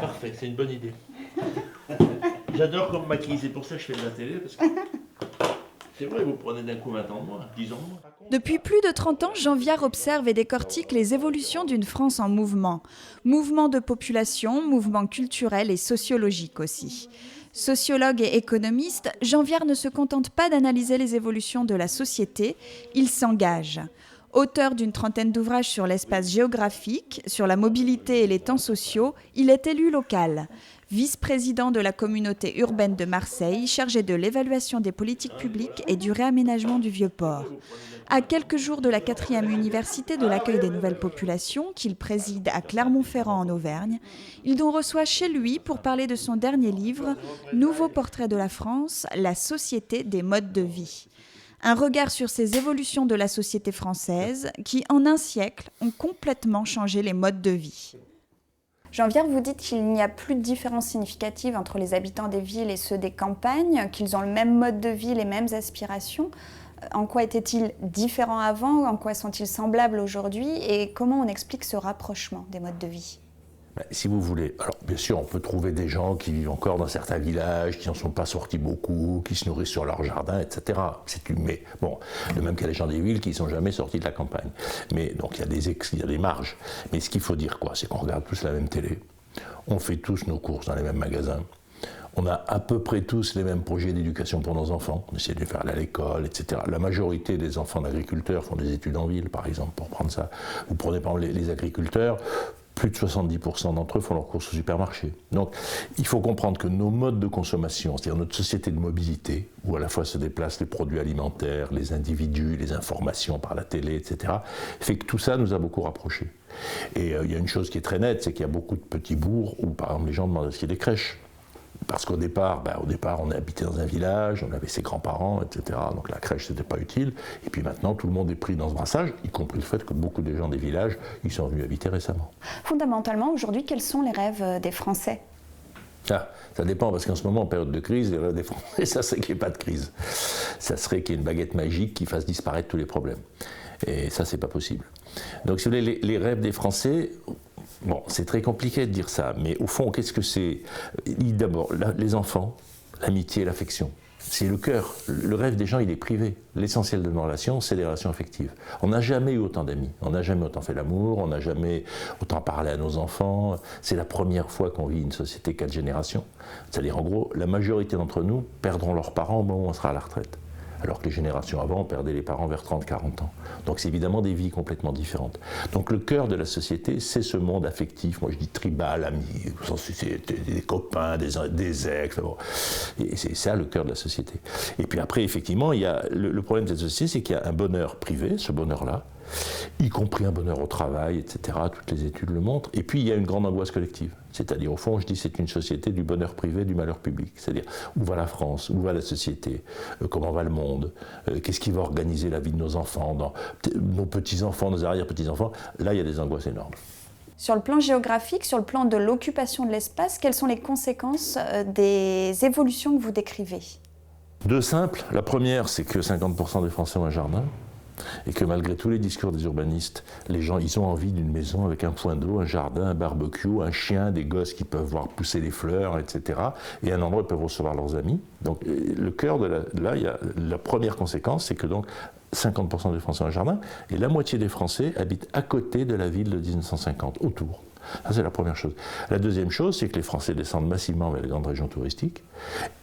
Parfait, c'est une bonne idée. J'adore comme maquille, c'est pour ça que je fais de la télé, parce que c'est vrai, vous prenez d'un coup 20 ans de moins, 10 ans de moins. Depuis plus de 30 ans, Jean Viard observe et décortique les évolutions d'une France en mouvement. Mouvement de population, mouvement culturel et sociologique aussi. Sociologue et économiste, Jean Viard ne se contente pas d'analyser les évolutions de la société, il s'engage. Auteur d'une trentaine d'ouvrages sur l'espace géographique, sur la mobilité et les temps sociaux, il est élu local. Vice-président de la communauté urbaine de Marseille, chargé de l'évaluation des politiques publiques et du réaménagement du Vieux-Port. À quelques jours de la 4e université de l'accueil des nouvelles populations, qu'il préside à Clermont-Ferrand en Auvergne, il nous reçoit chez lui pour parler de son dernier livre, Nouveau portrait de la France, la société des modes de vie. Un regard sur ces évolutions de la société française qui, en un siècle, ont complètement changé les modes de vie. Jean Viard, vous dites qu'il n'y a plus de différence significative entre les habitants des villes et ceux des campagnes, qu'ils ont le même mode de vie, les mêmes aspirations. En quoi étaient-ils différents avant? En quoi sont-ils semblables aujourd'hui? Et comment on explique ce rapprochement des modes de vie? Si vous voulez, alors bien sûr on peut trouver des gens qui vivent encore dans certains villages, qui n'en sont pas sortis beaucoup, qui se nourrissent sur leur jardin, etc. Mais bon, de même qu'il y a des gens des villes qui ne sont jamais sortis de la campagne. Mais donc il y a des marges. Mais ce qu'il faut dire quoi, c'est qu'on regarde tous la même télé, on fait tous nos courses dans les mêmes magasins, on a à peu près tous les mêmes projets d'éducation pour nos enfants, on essaie de les faire aller à l'école, etc. La majorité des enfants d'agriculteurs font des études en ville, par exemple, pour prendre ça. Vous prenez par exemple les agriculteurs, plus de 70% d'entre eux font leurs courses au supermarché. Donc, il faut comprendre que nos modes de consommation, c'est-à-dire notre société de mobilité, où à la fois se déplacent les produits alimentaires, les individus, les informations par la télé, etc., fait que tout ça nous a beaucoup rapprochés. Et il y a une chose qui est très nette, c'est qu'il y a beaucoup de petits bourgs où, par exemple, les gens demandent à ce qu'il y ait des crèches. Parce qu'au départ, on habitait dans un village, on avait ses grands-parents, etc. Donc la crèche, c'était pas utile. Et puis maintenant, tout le monde est pris dans ce brassage, y compris le fait que beaucoup de gens des villages y sont venus habiter récemment. Fondamentalement, aujourd'hui, quels sont les rêves des Français? Ça dépend, parce qu'en ce moment, en période de crise, les rêves des Français, ça serait qu'il n'y ait pas de crise. Ça serait qu'il y ait une baguette magique qui fasse disparaître tous les problèmes. Et ça, c'est pas possible. Donc, si vous voulez, les rêves des Français... Bon, c'est très compliqué de dire ça, mais au fond, qu'est-ce que c'est? D'abord, les enfants, l'amitié, l'affection. C'est le cœur. Le rêve des gens, il est privé. L'essentiel de nos relations, c'est les relations affectives. On n'a jamais eu autant d'amis, on n'a jamais autant fait l'amour, on n'a jamais autant parlé à nos enfants. C'est la première fois qu'on vit une société 4 générations. C'est-à-dire, en gros, la majorité d'entre nous perdront leurs parents au moment où on sera à la retraite. Alors que les générations avant, on perdait les parents vers 30-40 ans. Donc c'est évidemment des vies complètement différentes. Donc le cœur de la société, c'est ce monde affectif, moi je dis tribal, ami, c'est des copains, des ex, bon. Et c'est ça le cœur de la société. Et puis après, effectivement, il y a le problème de cette société, c'est qu'il y a un bonheur privé, ce bonheur-là, y compris un bonheur au travail, etc. Toutes les études le montrent. Et puis il y a une grande angoisse collective. C'est-à-dire, au fond, je dis c'est une société du bonheur privé, du malheur public. C'est-à-dire, où va la France, où va la société, comment va le monde, qu'est-ce qui va organiser la vie de nos enfants, nos petits-enfants, nos arrière-petits-enfants. Là, il y a des angoisses énormes. Sur le plan géographique, sur le plan de l'occupation de l'espace, quelles sont les conséquences des évolutions que vous décrivez? Deux simples. La première, c'est que 50% des Français ont un jardin. Et que malgré tous les discours des urbanistes, les gens, ils ont envie d'une maison avec un point d'eau, un jardin, un barbecue, un chien, des gosses qui peuvent voir pousser les fleurs, etc. Et un endroit où ils peuvent recevoir leurs amis. Donc le cœur de il y a la première conséquence, c'est que donc 50% des Français ont un jardin, et la moitié des Français habitent à côté de la ville de 1950, autour. Ça, c'est la première chose. La deuxième chose, c'est que les Français descendent massivement vers les grandes régions touristiques,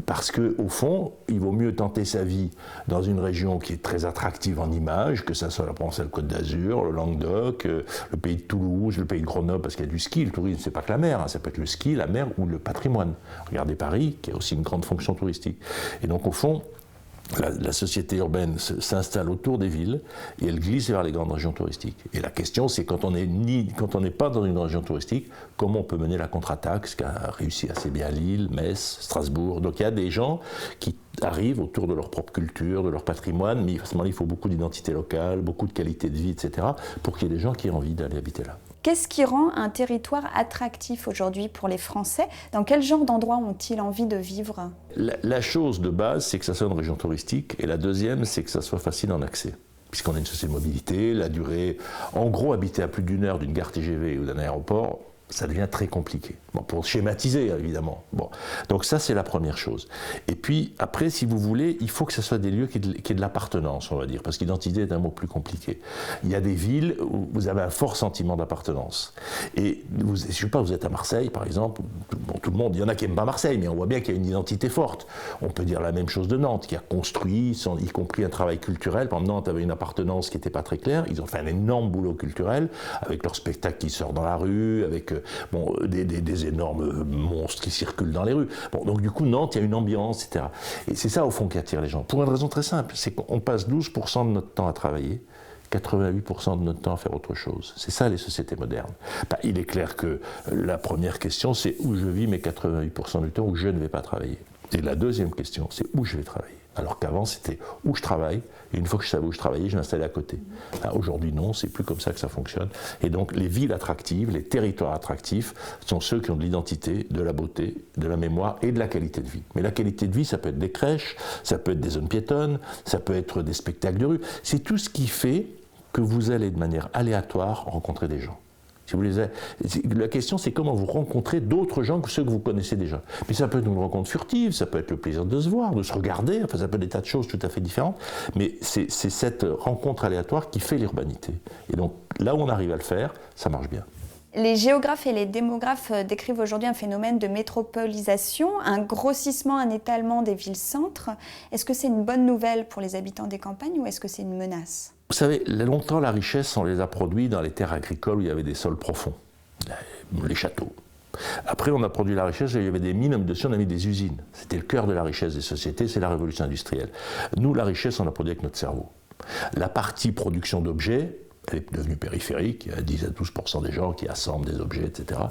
parce qu'au fond, il vaut mieux tenter sa vie dans une région qui est très attractive en images, que ça soit la Provence-Alpes-Côte d'Azur, le Languedoc, le pays de Toulouse, le pays de Grenoble, parce qu'il y a du ski. Le tourisme, c'est pas que la mer, ça peut être le ski, la mer ou le patrimoine. Regardez Paris, qui a aussi une grande fonction touristique. Et donc, au fond, la société urbaine s'installe autour des villes et elle glisse vers les grandes régions touristiques. Et la question, c'est quand on n'est pas dans une région touristique, comment on peut mener la contre-attaque, ce qu'a réussi assez bien Lille, Metz, Strasbourg. Donc il y a des gens qui arrivent autour de leur propre culture, de leur patrimoine, mais forcément il faut beaucoup d'identité locale, beaucoup de qualité de vie, etc., pour qu'il y ait des gens qui aient envie d'aller habiter là. Qu'est-ce qui rend un territoire attractif aujourd'hui pour les Français? Dans quel genre d'endroits ont-ils envie de vivre? La chose de base, c'est que ça soit une région touristique, et la deuxième, c'est que ça soit facile en accès. Puisqu'on a une société de mobilité, la durée, en gros, habiter à plus d'1 heure d'une gare TGV ou d'un aéroport, ça devient très compliqué. Bon, pour schématiser, évidemment. Bon. Donc ça, c'est la première chose. Et puis, après, si vous voulez, il faut que ce soit des lieux qui aient de l'appartenance, on va dire, parce qu'identité est un mot plus compliqué. Il y a des villes où vous avez un fort sentiment d'appartenance. Et je ne sais pas, vous êtes à Marseille, par exemple, bon, tout le monde, il y en a qui n'aiment pas Marseille, mais on voit bien qu'il y a une identité forte. On peut dire la même chose de Nantes, qui a construit, y compris un travail culturel. Par exemple, Nantes avait une appartenance qui n'était pas très claire. Ils ont fait un énorme boulot culturel, avec leur spectacle qui sort dans la rue, avec bon, des énormes monstres qui circulent dans les rues. Bon, donc du coup, Nantes, il y a une ambiance, etc. Et c'est ça, au fond, qui attire les gens. Pour une raison très simple, c'est qu'on passe 12% de notre temps à travailler, 88% de notre temps à faire autre chose. C'est ça, les sociétés modernes. Ben, il est clair que la première question, c'est où je vis mes 88% du temps où je ne vais pas travailler. Et la deuxième question, c'est où je vais travailler. Alors qu'avant, c'était où je travaille, et une fois que je savais où je travaillais, je m'installais à côté. Aujourd'hui, non, c'est plus comme ça que ça fonctionne. Et donc, les villes attractives, les territoires attractifs, sont ceux qui ont de l'identité, de la beauté, de la mémoire et de la qualité de vie. Mais la qualité de vie, ça peut être des crèches, ça peut être des zones piétonnes, ça peut être des spectacles de rue. C'est tout ce qui fait que vous allez de manière aléatoire rencontrer des gens. Si vous la question, c'est comment vous rencontrez d'autres gens que ceux que vous connaissez déjà. Mais ça peut être une rencontre furtive, ça peut être le plaisir de se voir, de se regarder, enfin ça peut être des tas de choses tout à fait différentes, mais c'est cette rencontre aléatoire qui fait l'urbanité. Et donc là où on arrive à le faire, ça marche bien. Les géographes et les démographes décrivent aujourd'hui un phénomène de métropolisation, un grossissement, un étalement des villes-centres. Est-ce que c'est une bonne nouvelle pour les habitants des campagnes ou est-ce que c'est une menace ? Vous savez, longtemps, la richesse, on les a produits dans les terres agricoles où il y avait des sols profonds, les châteaux. Après, on a produit la richesse et il y avait des mines, dessus on a mis des usines. C'était le cœur de la richesse des sociétés, c'est la révolution industrielle. Nous, la richesse, on l'a produit avec notre cerveau. La partie production d'objets, elle est devenue périphérique, il y a 10 à 12% des gens qui assemblent des objets, etc.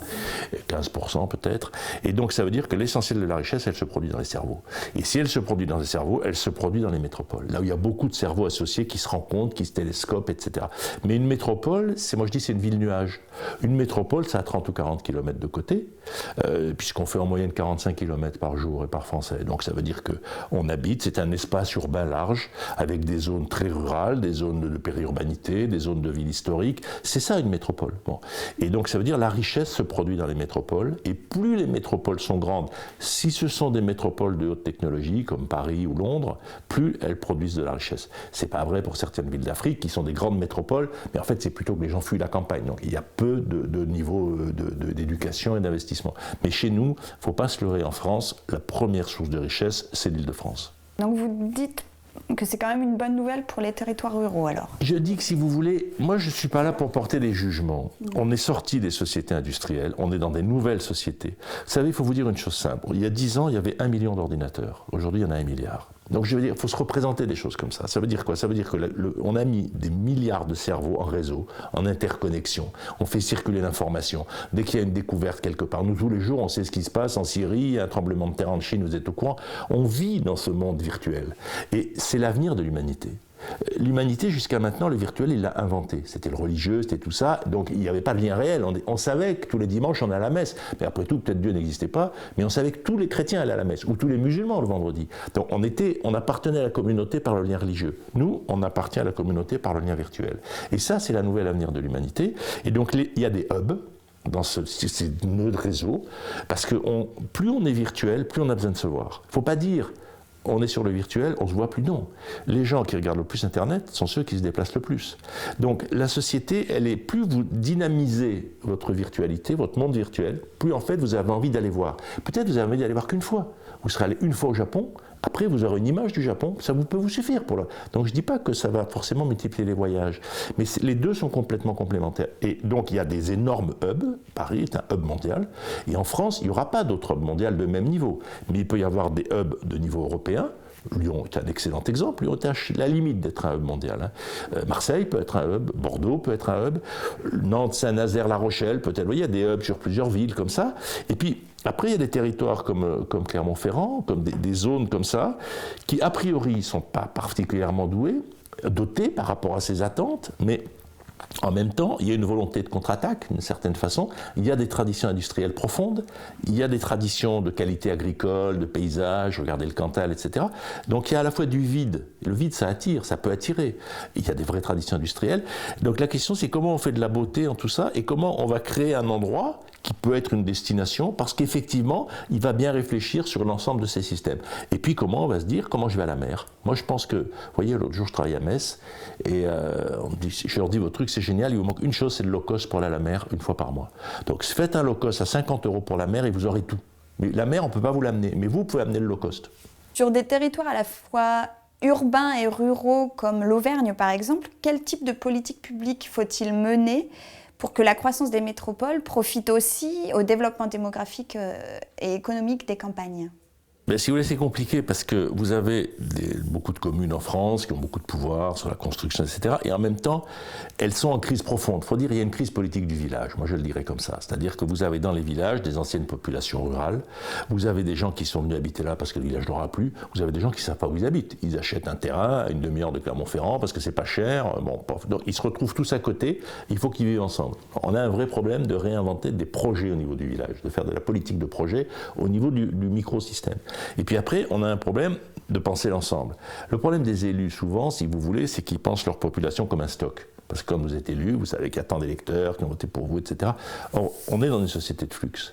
15% peut-être. Et donc ça veut dire que l'essentiel de la richesse, elle se produit dans les cerveaux. Et si elle se produit dans les cerveaux, elle se produit dans les métropoles. Là où il y a beaucoup de cerveaux associés qui se rencontrent, qui se télescopent, etc. Mais une métropole, moi je dis c'est une ville-nuage. Une métropole, ça a 30 ou 40 km de côté, puisqu'on fait en moyenne 45 km par jour et par Français. Donc ça veut dire qu'on habite, c'est un espace urbain large, avec des zones très rurales, des zones de périurbanité, des zones de ville historique, c'est ça une métropole. Bon. Et donc ça veut dire la richesse se produit dans les métropoles, et plus les métropoles sont grandes, si ce sont des métropoles de haute technologie, comme Paris ou Londres, plus elles produisent de la richesse. C'est pas vrai pour certaines villes d'Afrique, qui sont des grandes métropoles, mais en fait c'est plutôt que les gens fuient la campagne, donc il y a peu de niveau d'éducation et d'investissement. Mais chez nous, il ne faut pas se leurrer, en France, la première source de richesse, c'est l'Île-de-France. Donc vous dites que c'est quand même une bonne nouvelle pour les territoires ruraux alors. Je dis que si vous voulez, moi je ne suis pas là pour porter des jugements. On est sorti des sociétés industrielles, on est dans des nouvelles sociétés. Vous savez, il faut vous dire une chose simple. Il y a 10 ans, il y avait 1 million d'ordinateurs. Aujourd'hui, il y en a 1 milliard. Donc je veux dire, il faut se représenter des choses comme ça. Ça veut dire quoi? Ça veut dire qu'on a mis des milliards de cerveaux en réseau, en interconnexion. On fait circuler l'information. Dès qu'il y a une découverte quelque part, nous tous les jours, on sait ce qui se passe en Syrie, il y a un tremblement de terre en Chine, vous êtes au courant. On vit dans ce monde virtuel. Et c'est l'avenir de l'humanité. L'humanité, jusqu'à maintenant, le virtuel, il l'a inventé. C'était le religieux, c'était tout ça. Donc, il n'y avait pas de lien réel. On savait que tous les dimanches, on allait à la messe. Mais après tout, peut-être Dieu n'existait pas. Mais on savait que tous les chrétiens allaient à la messe. Ou tous les musulmans le vendredi. Donc, on appartenait à la communauté par le lien religieux. Nous, on appartient à la communauté par le lien virtuel. Et ça, c'est la nouvelle avenir de l'humanité. Et donc, il y a des hubs dans ces nœuds de réseau. Parce que plus on est virtuel, plus on a besoin de se voir. Il ne faut pas dire on est sur le virtuel, on ne se voit plus, non. Les gens qui regardent le plus Internet sont ceux qui se déplacent le plus. Donc la société, elle est, plus vous dynamisez votre virtualité, votre monde virtuel, plus en fait vous avez envie d'aller voir. Peut-être vous avez envie d'aller voir qu'une fois. Vous serez allé une fois au Japon, après vous aurez une image du Japon, ça peut vous suffire pour là. Donc je ne dis pas que ça va forcément multiplier les voyages, mais les deux sont complètement complémentaires. Et donc il y a des énormes hubs, Paris est un hub mondial, et en France il n'y aura pas d'autres hubs mondiaux de même niveau, mais il peut y avoir des hubs de niveau européen. Lyon est un excellent exemple, Lyon est à la limite d'être un hub mondial. Marseille peut être un hub, Bordeaux peut être un hub, Nantes, Saint-Nazaire, La Rochelle, peut-être, vous voyez, il y a des hubs sur plusieurs villes comme ça. Et puis, après, il y a des territoires comme Clermont-Ferrand, comme des zones comme ça, qui a priori ne sont pas particulièrement dotés par rapport à ces attentes, mais en même temps, il y a une volonté de contre-attaque, d'une certaine façon. Il y a des traditions industrielles profondes, il y a des traditions de qualité agricole, de paysage, regardez le Cantal, etc. Donc il y a à la fois du vide. Le vide, ça attire, ça peut attirer. Il y a des vraies traditions industrielles. Donc la question, c'est comment on fait de la beauté en tout ça et comment on va créer un endroit qui peut être une destination, parce qu'effectivement, il va bien réfléchir sur l'ensemble de ces systèmes. Et puis comment on va se dire, comment je vais à la mer? Moi je pense que, vous voyez, l'autre jour je travaillais à Metz, et je leur dis, votre truc c'est génial, il vous manque une chose, c'est le low cost pour aller à la mer une fois par mois. Donc faites un low cost à 50 € pour la mer et vous aurez tout. Mais la mer, on ne peut pas vous l'amener, mais vous pouvez amener le low cost. Sur des territoires à la fois urbains et ruraux comme l'Auvergne par exemple, quel type de politique publique faut-il mener pour que la croissance des métropoles profite aussi au développement démographique et économique des campagnes? Mais si vous voulez, c'est compliqué parce que vous avez beaucoup de communes en France qui ont beaucoup de pouvoir sur la construction, etc. Et en même temps, elles sont en crise profonde. Il faut dire qu'il y a une crise politique du village. Moi, je le dirais comme ça. C'est-à-dire que vous avez dans les villages des anciennes populations rurales. Vous avez des gens qui sont venus habiter là parce que le village n'aura plus. Vous avez des gens qui ne savent pas où ils habitent. Ils achètent un terrain à une demi-heure de Clermont-Ferrand parce que c'est pas cher. Bon, donc ils se retrouvent tous à côté. Il faut qu'ils vivent ensemble. On a un vrai problème de réinventer des projets au niveau du village, de faire de la politique de projet au niveau du microsystème. Et puis après, on a un problème de penser l'ensemble. Le problème des élus, souvent, si vous voulez, c'est qu'ils pensent leur population comme un stock. Parce que quand vous êtes élu, vous savez qu'il y a tant d'électeurs qui ont voté pour vous, etc. Or, on est dans une société de flux.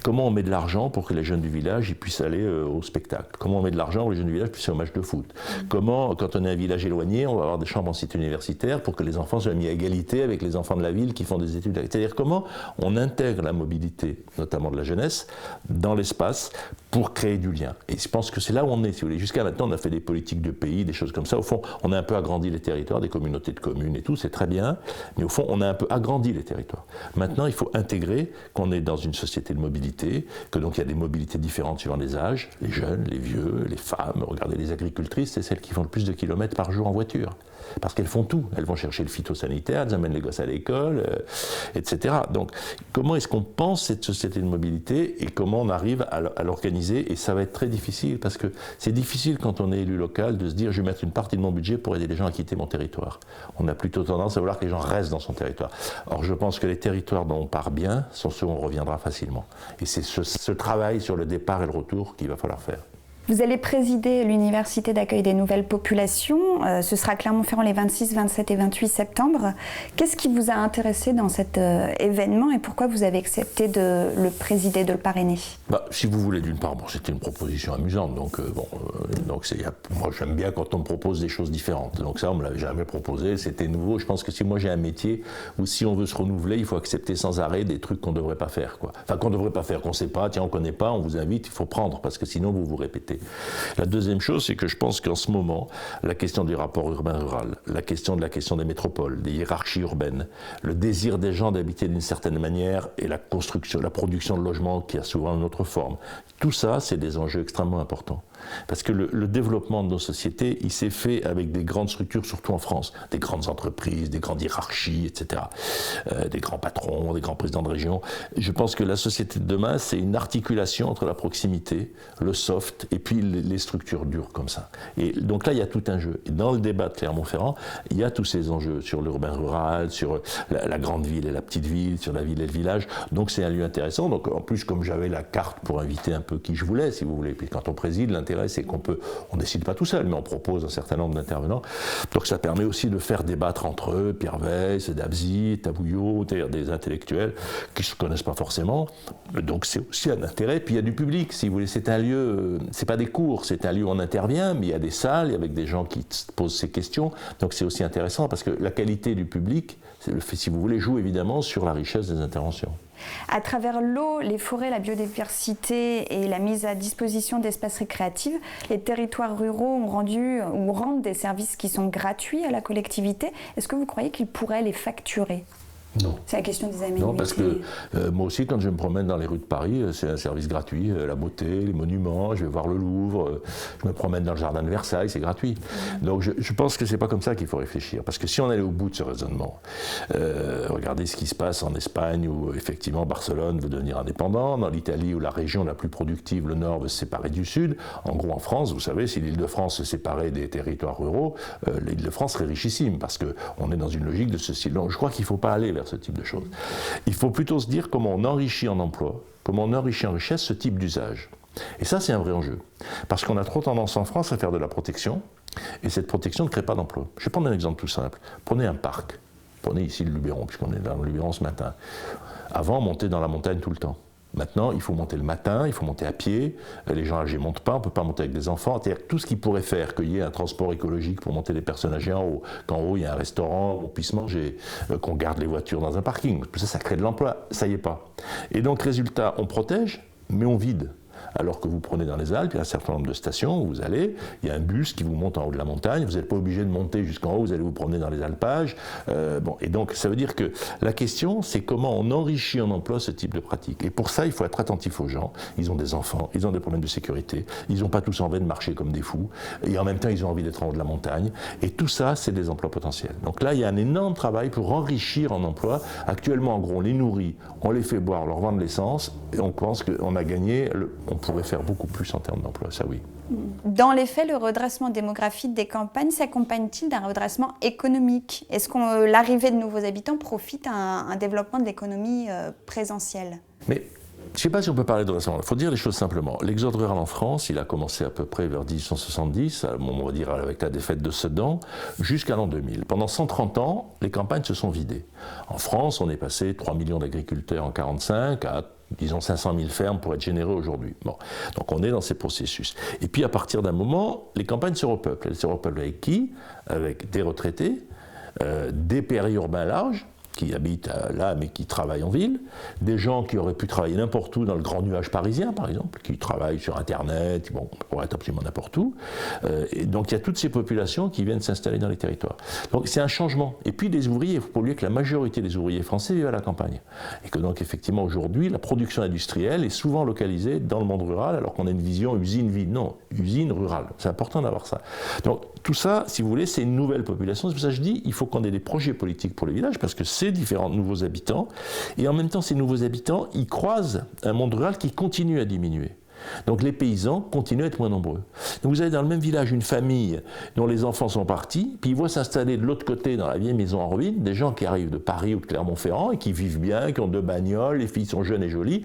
Comment on met de l'argent pour que les jeunes du village ils puissent aller au spectacle? Comment on met de l'argent pour que les jeunes du village puissent aller au match de foot? Comment, quand on est un village éloigné, on va avoir des chambres en cité universitaire pour que les enfants soient mis à égalité avec les enfants de la ville qui font des études? C'est-à-dire comment on intègre la mobilité, notamment de la jeunesse, dans l'espace pour créer du lien. Et je pense que c'est là où on est, si vous voulez. Jusqu'à maintenant, on a fait des politiques de pays, des choses comme ça. Au fond, on a un peu agrandi les territoires, des communautés de communes et tout, c'est très bien. Mais au fond, on a un peu agrandi les territoires. Maintenant, il faut intégrer qu'on est dans une société de mobilité, que donc il y a des mobilités différentes suivant les âges, les jeunes, les vieux, les femmes. Regardez, les agricultrices, c'est celles qui font le plus de kilomètres par jour en voiture. Parce qu'elles font tout. Elles vont chercher le phytosanitaire, elles amènent les gosses à l'école, etc. Donc, comment est-ce qu'on pense cette société de mobilité et comment on arrive à l'organiser? Et ça va être très difficile, parce que c'est difficile quand on est élu local de se dire je vais mettre une partie de mon budget pour aider les gens à quitter mon territoire. On a plutôt tendance à vouloir que les gens restent dans son territoire. Or, je pense que les territoires dont on part bien sont ceux où on reviendra facilement. Et c'est ce travail sur le départ et le retour qu'il va falloir faire. Vous allez présider l'Université d'accueil des nouvelles populations. Ce sera à Clermont-Ferrand les 26, 27 et 28 septembre. Qu'est-ce qui vous a intéressé dans cet événement et pourquoi vous avez accepté de le présider, de le parrainer? Si vous voulez, d'une part, c'était une proposition amusante. Donc moi, j'aime bien quand on me propose des choses différentes. Donc ça, on ne me l'avait jamais proposé. C'était nouveau. Je pense que si moi j'ai un métier où si on veut se renouveler, il faut accepter sans arrêt des trucs qu'on ne devrait pas faire, quoi. Enfin, qu'on ne devrait pas faire, qu'on ne sait pas. Tiens, on ne connaît pas, on vous invite, il faut prendre parce que sinon vous vous répétez. La deuxième chose, c'est que je pense qu'en ce moment, la question du rapport urbain-rural, la question des métropoles, des hiérarchies urbaines, le désir des gens d'habiter d'une certaine manière et la construction, la production de logements qui a souvent une autre forme, tout ça, c'est des enjeux extrêmement importants. Parce que le développement de nos sociétés, il s'est fait avec des grandes structures, surtout en France, des grandes entreprises, des grandes hiérarchies, etc., des grands patrons, des grands présidents de région. Je pense que la société de demain, c'est une articulation entre la proximité, le soft, et puis les structures dures comme ça. Et donc là, il y a tout un jeu. Et dans le débat de Clermont-Ferrand, il y a tous ces enjeux sur l'urbain-rural, sur la grande ville et la petite ville, sur la ville et le village. Donc c'est un lieu intéressant. Donc en plus, comme j'avais la carte pour inviter un peu qui je voulais, si vous voulez, puis quand on préside, l'intérêt, c'est on décide pas tout seul, mais on propose un certain nombre d'intervenants. Donc ça permet aussi de faire débattre entre eux, Pierre Weiss, Dabzi, Tabouillot, c'est-à-dire des intellectuels qui se connaissent pas forcément. Donc c'est aussi un intérêt. Puis il y a du public, si vous voulez. C'est un lieu, c'est pas des cours, c'est un lieu où on intervient, mais il y a des salles avec des gens qui posent ces questions. Donc c'est aussi intéressant parce que la qualité du public, si vous voulez, joue évidemment sur la richesse des interventions. À travers l'eau, les forêts, la biodiversité et la mise à disposition d'espaces récréatifs, les territoires ruraux ont rendu ou rendent des services qui sont gratuits à la collectivité. Est-ce que vous croyez qu'ils pourraient les facturer ? Non. C'est la question des aménités. Non, parce que moi aussi, quand je me promène dans les rues de Paris, c'est un service gratuit. La beauté, les monuments, je vais voir le Louvre, je me promène dans le jardin de Versailles, c'est gratuit. Donc je pense que c'est pas comme ça qu'il faut réfléchir. Parce que si on allait au bout de ce raisonnement, regardez ce qui se passe en Espagne où effectivement Barcelone veut devenir indépendant, dans l'Italie où la région la plus productive, le nord, veut se séparer du sud. En gros, en France, vous savez, si l'Île-de-France se séparait des territoires ruraux, l'Île-de-France serait richissime parce qu'on est dans une logique de ceci. Donc je crois qu'il ne faut pas aller vers ce type de choses. Il faut plutôt se dire comment on enrichit en emploi, comment on enrichit en richesse ce type d'usage. Et ça, c'est un vrai enjeu. Parce qu'on a trop tendance en France à faire de la protection, et cette protection ne crée pas d'emploi. Je vais prendre un exemple tout simple. Prenez un parc. Prenez ici le Luberon, puisqu'on est dans le Luberon ce matin. Avant, on montait dans la montagne tout le temps. Maintenant, il faut monter le matin, il faut monter à pied, les gens âgés ne montent pas, on ne peut pas monter avec des enfants. C'est-à-dire tout ce qui pourrait faire qu'il y ait un transport écologique pour monter les personnes âgées en haut, qu'en haut il y a un restaurant, on puisse manger, qu'on garde les voitures dans un parking. Tout ça, ça crée de l'emploi, ça y est pas. Et donc, résultat, on protège, mais on vide. Alors que vous prenez dans les Alpes, il y a un certain nombre de stations où vous allez, il y a un bus qui vous monte en haut de la montagne, vous n'êtes pas obligé de monter jusqu'en haut, vous allez vous promener dans les alpages. Et donc ça veut dire que la question, c'est comment on enrichit en emploi ce type de pratique. Et pour ça, il faut être attentif aux gens. Ils ont des enfants, ils ont des problèmes de sécurité, ils n'ont pas tous envie de marcher comme des fous, et en même temps, ils ont envie d'être en haut de la montagne. Et tout ça, c'est des emplois potentiels. Donc là, il y a un énorme travail pour enrichir en emploi. Actuellement, en gros, on les nourrit, on les fait boire, on leur vend de l'essence, et on pense qu'on a gagné, on pourrait faire beaucoup plus en termes d'emploi, ça oui. Dans les faits, le redressement démographique des campagnes s'accompagne-t-il d'un redressement économique? Est-ce que l'arrivée de nouveaux habitants profite à un développement de l'économie présentielle? Mais je ne sais pas si on peut parler de redressement. Il faut dire les choses simplement. L'exode rural en France, il a commencé à peu près vers 1870, on va dire avec la défaite de Sedan, jusqu'à l'an 2000. Pendant 130 ans, les campagnes se sont vidées. En France, on est passé 3 millions d'agriculteurs en 1945 à disons 500 000 fermes pour être généreux aujourd'hui. Bon. Donc on est dans ces processus. Et puis à partir d'un moment, les campagnes se repeuplent. Elles se repeuplent avec qui? Avec des retraités, des périurbains larges, qui habitent là mais qui travaillent en ville, des gens qui auraient pu travailler n'importe où dans le grand nuage parisien par exemple, qui travaillent sur Internet, bon, on pourrait être absolument n'importe où. Et donc il y a toutes ces populations qui viennent s'installer dans les territoires. Donc c'est un changement. Et puis les ouvriers, il ne faut pas oublier que la majorité des ouvriers français vivent à la campagne. Et que donc effectivement aujourd'hui, la production industrielle est souvent localisée dans le monde rural alors qu'on a une vision usine-ville. Non, usine rurale. C'est important d'avoir ça. Donc tout ça, si vous voulez, c'est une nouvelle population. C'est pour ça que je dis il faut qu'on ait des projets politiques pour les villages parce que c'est différents nouveaux habitants, et en même temps ces nouveaux habitants, ils croisent un monde rural qui continue à diminuer. Donc les paysans continuent à être moins nombreux. Donc vous avez dans le même village une famille dont les enfants sont partis, puis ils voient s'installer de l'autre côté dans la vieille maison en ruine, des gens qui arrivent de Paris ou de Clermont-Ferrand et qui vivent bien, qui ont 2 bagnoles, les filles sont jeunes et jolies,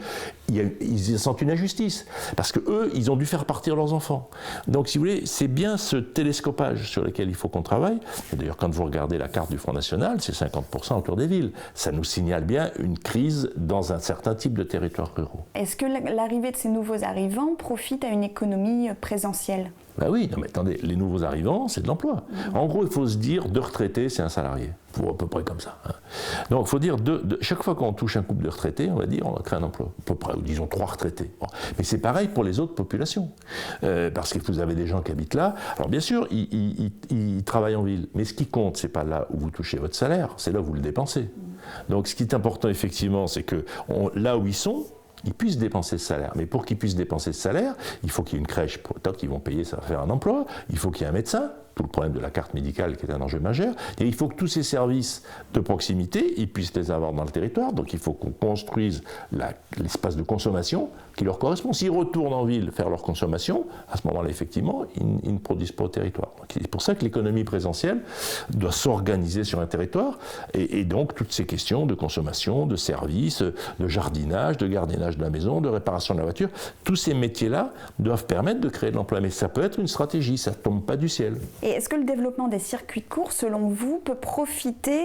ils sentent une injustice, parce qu'eux, ils ont dû faire partir leurs enfants. Donc si vous voulez, c'est bien ce télescopage sur lequel il faut qu'on travaille. Et d'ailleurs, quand vous regardez la carte du Front National, c'est 50% autour des villes. Ça nous signale bien une crise dans un certain type de territoires ruraux. Est-ce que l'arrivée de ces nouveaux arrivants profite à une économie présentielle? Ben oui, non mais attendez, les nouveaux arrivants, c'est de l'emploi. En gros, il faut se dire, 2 retraités, c'est un salarié. Pour à peu près comme ça. Hein. Donc, il faut dire, chaque fois qu'on touche un couple de retraités, on va dire, on va créer un emploi. À peu près, ou disons 3 retraités. Bon. Mais c'est pareil pour les autres populations. Parce que vous avez des gens qui habitent là. Alors, bien sûr, ils travaillent en ville. Mais ce qui compte, c'est pas là où vous touchez votre salaire, c'est là où vous le dépensez. Donc, ce qui est important, effectivement, c'est que là où ils sont, ils puissent dépenser ce salaire. Mais pour qu'ils puissent dépenser ce salaire, il faut qu'il y ait une crèche pour qu'ils vont payer, ça va faire un emploi. Il faut qu'il y ait un médecin, tout le problème de la carte médicale qui est un enjeu majeur. Et il faut que tous ces services de proximité, ils puissent les avoir dans le territoire. Donc il faut qu'on construise l'espace de consommation qui leur correspond. S'ils retournent en ville faire leur consommation, à ce moment-là, effectivement, ils ne produisent pas au territoire. C'est pour ça que l'économie présentielle doit s'organiser sur un territoire. Et donc toutes ces questions de consommation, de services, de jardinage, de gardiennage de la maison, de réparation de la voiture, tous ces métiers-là doivent permettre de créer de l'emploi. Mais ça peut être une stratégie, ça ne tombe pas du ciel. Et est-ce que le développement des circuits courts, selon vous, peut profiter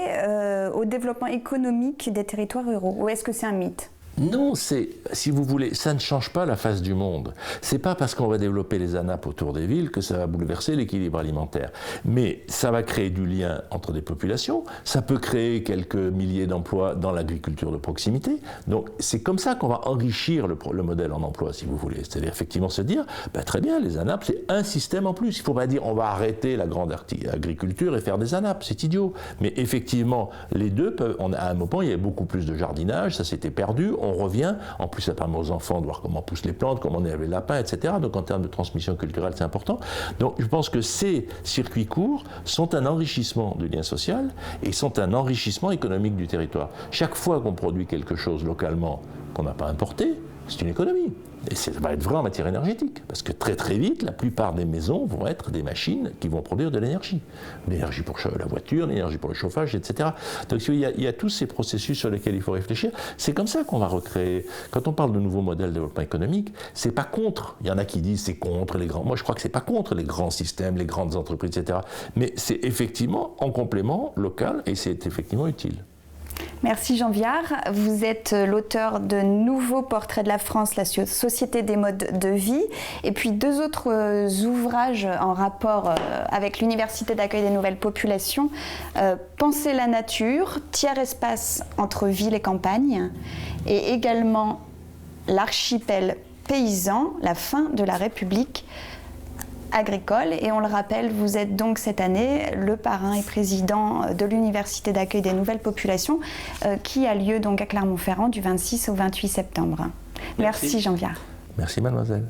au développement économique des territoires ruraux? Ou est-ce que c'est un mythe? Non, si vous voulez, ça ne change pas la face du monde. C'est pas parce qu'on va développer les ANAP autour des villes que ça va bouleverser l'équilibre alimentaire. Mais ça va créer du lien entre des populations, ça peut créer quelques milliers d'emplois dans l'agriculture de proximité. Donc c'est comme ça qu'on va enrichir le modèle en emploi, si vous voulez. C'est-à-dire effectivement se dire, ben, très bien, les ANAP, c'est un système en plus. Il ne faut pas dire on va arrêter la grande agriculture et faire des ANAP, c'est idiot. Mais effectivement, les deux peuvent, à un moment, il y avait beaucoup plus de jardinage, ça s'était perdu. On revient, en plus ça permet aux enfants de voir comment poussent les plantes, comment on élève les lapins, etc. Donc en termes de transmission culturelle, c'est important. Donc je pense que ces circuits courts sont un enrichissement du lien social et sont un enrichissement économique du territoire. Chaque fois qu'on produit quelque chose localement qu'on n'a pas importé, c'est une économie. Et ça va être vrai en matière énergétique, parce que très très vite, la plupart des maisons vont être des machines qui vont produire de l'énergie. L'énergie pour la voiture, l'énergie pour le chauffage, etc. Donc il y a tous ces processus sur lesquels il faut réfléchir. C'est comme ça qu'on va recréer. Quand on parle de nouveaux modèles de développement économique, c'est pas contre. Il y en a qui disent c'est contre les grands. Moi je crois que c'est pas contre les grands systèmes, les grandes entreprises, etc. Mais c'est effectivement en complément local et c'est effectivement utile. Merci Jean Viard. Vous êtes l'auteur de Nouveaux portraits de la France, la société des modes de vie, et puis 2 autres ouvrages en rapport avec l'Université d'accueil des nouvelles populations, Penser la nature, tiers-espace entre ville et campagne, et également L'archipel paysan, la fin de la République agricole. Et on le rappelle, vous êtes donc cette année le parrain et président de l'Université d'accueil des nouvelles populations qui a lieu donc à Clermont-Ferrand du 26 au 28 septembre. Merci Jean Viard. Merci mademoiselle.